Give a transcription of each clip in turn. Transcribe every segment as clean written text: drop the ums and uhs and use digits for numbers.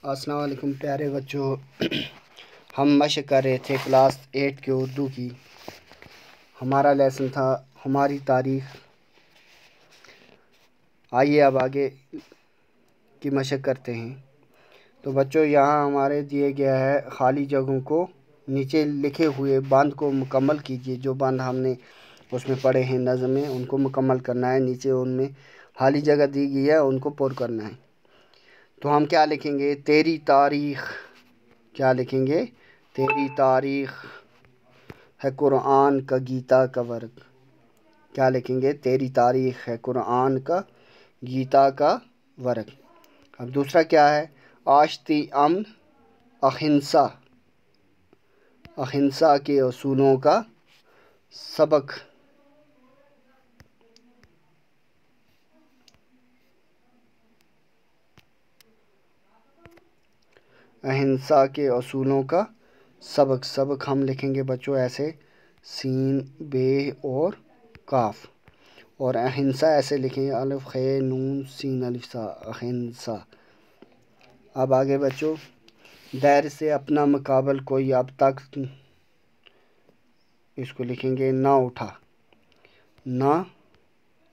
السلام علیکم پیارے بچوں، ہم مشق کر رہے تھے کلاس 8 کے اردو کی۔ ہمارا لیسن تھا ہماری تاریخ۔ آئیے اب آگے کی مشق کرتے ہیں۔ تو بچوں یہاں ہمارے دیے گیا ہے خالی جگہوں کو نیچے لکھے ہوئے بند کو مکمل کیجیے۔ جو بند ہم نے اس میں پڑھے ہیں نظم میں ان کو مکمل کرنا ہے۔ نیچے ان میں خالی جگہ دی گئی ہے ان کو پر کرنا ہے۔ تو ہم کیا لکھیں گے؟ تیری تاریخ۔ کیا لکھیں گے؟ تیری تاریخ ہے قرآن کا گیتا کا ورق۔ کیا لکھیں گے؟ تیری تاریخ ہے قرآن کا گیتا کا ورق۔ اب دوسرا کیا ہے؟ آشتی امن اہنسا۔ اہنسا کے اصولوں کا سبق۔ اہنسا کے اصولوں کا سبق۔ سبق ہم لکھیں گے بچوں ایسے سین بے اور کاف، اور اہنسا ایسے لکھیں گے الف خے نون سین الف سا، اہنسا۔ اب آگے بچوں، دیر سے اپنا مقابل کوئی اب تک، اس کو لکھیں گے نہ اٹھا۔ نہ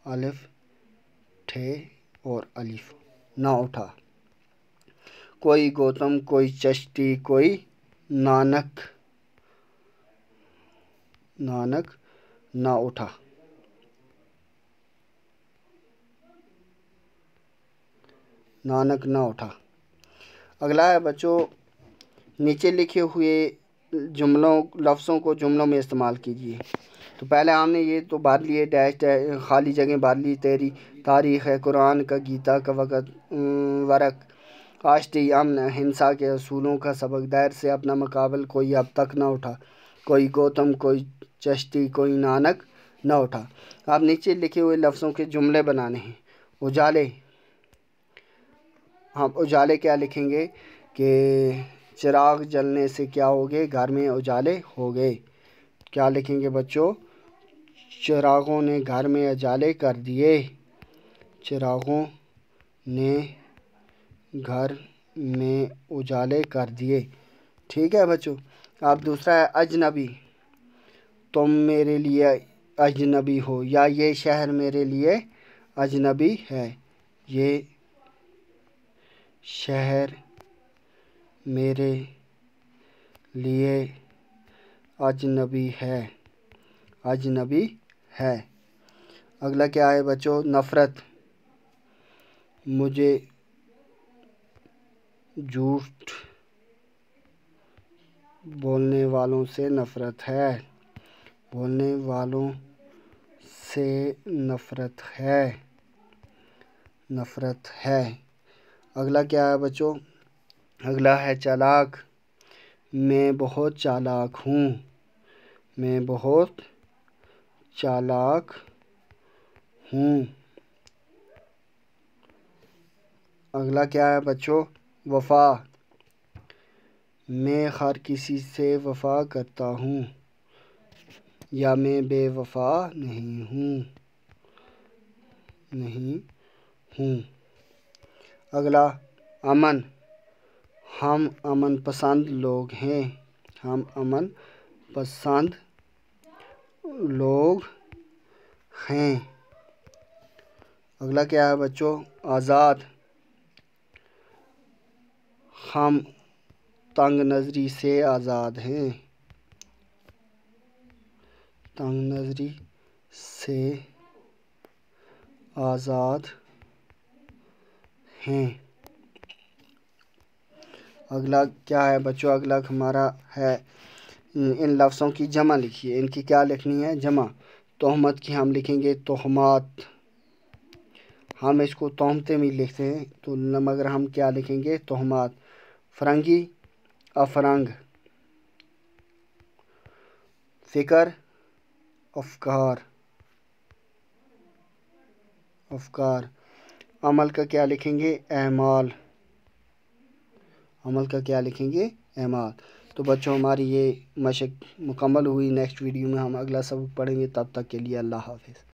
الف ٹھے اور الف، نہ اٹھا۔ کوئی گوتم کوئی چشتی کوئی نانک، نانک نہ اٹھا۔ نانک نہ اٹھا۔ اگلا ہے بچوں، نیچے لکھے ہوئے لفظوں کو جملوں میں استعمال کیجیے۔ تو پہلے ہم نے یہ تو بھر لیے ڈیش خالی جگہ بھر لی۔ تیری تاریخ ہے قرآن کا گیتا کا ورق، آشتی امن اہنسا کے اصولوں کا سبق، دیر سے اپنا مقابل کوئی اب تک نہ اٹھا، کوئی گوتم کوئی چشتی کوئی نانک نہ اٹھا۔ اب نیچے لکھے ہوئے لفظوں کے جملے بنانے ہیں۔ اجالے، ہم اجالے کیا لکھیں گے کہ چراغ جلنے سے کیا ہو گئے؟ گھر میں اجالے ہو گئے۔ کیا لکھیں گے بچوں؟ چراغوں نے گھر میں اجالے کر دیے۔ چراغوں نے گھر میں اجالے کر دیے۔ ٹھیک ہے بچوں۔ اب دوسرا ہے اجنبی۔ تم میرے لیے اجنبی ہو، یا یہ شہر میرے لیے اجنبی ہے۔ یہ شہر میرے لیے اجنبی ہے، اجنبی ہے۔ اگلا کیا ہے بچوں؟ نفرت۔ مجھے جھوٹ بولنے والوں سے نفرت ہے، بولنے والوں سے نفرت ہے، نفرت ہے۔ اگلا کیا ہے بچوں؟ اگلا ہے چالاک۔ میں بہت چالاک ہوں، میں بہت چالاک ہوں۔ اگلا کیا ہے بچوں؟ وفا۔ میں ہر کسی سے وفا کرتا ہوں، یا میں بے وفا نہیں ہوں، نہیں ہوں۔ اگلا امن۔ ہم امن پسند لوگ ہیں، ہم امن پسند لوگ ہیں۔ اگلا کیا ہے بچوں؟ آزاد۔ ہم تنگ نظری سے آزاد ہیں، تنگ نظری سے آزاد ہیں۔ اگلا کیا ہے بچوں؟ اگلا ہمارا ہے ان لفظوں کی جمع لکھیے۔ ان کی کیا لکھنی ہے؟ جمع۔ تہمت کی ہم لکھیں گے تہمات۔ ہم اس کو تہمتیں بھی لکھتے ہیں تو مگر ہم کیا لکھیں گے؟ تہمات۔ فرنگی افرنگ۔ فکر افکار، افکار۔ عمل کا کیا لکھیں گے؟ اعمال، عمل کا کیا لکھیں گے؟ اعمال۔ تو بچوں ہماری یہ مشق مکمل ہوئی۔ نیکسٹ ویڈیو میں ہم اگلا سبق پڑھیں گے، تب تک کے لیے اللہ حافظ۔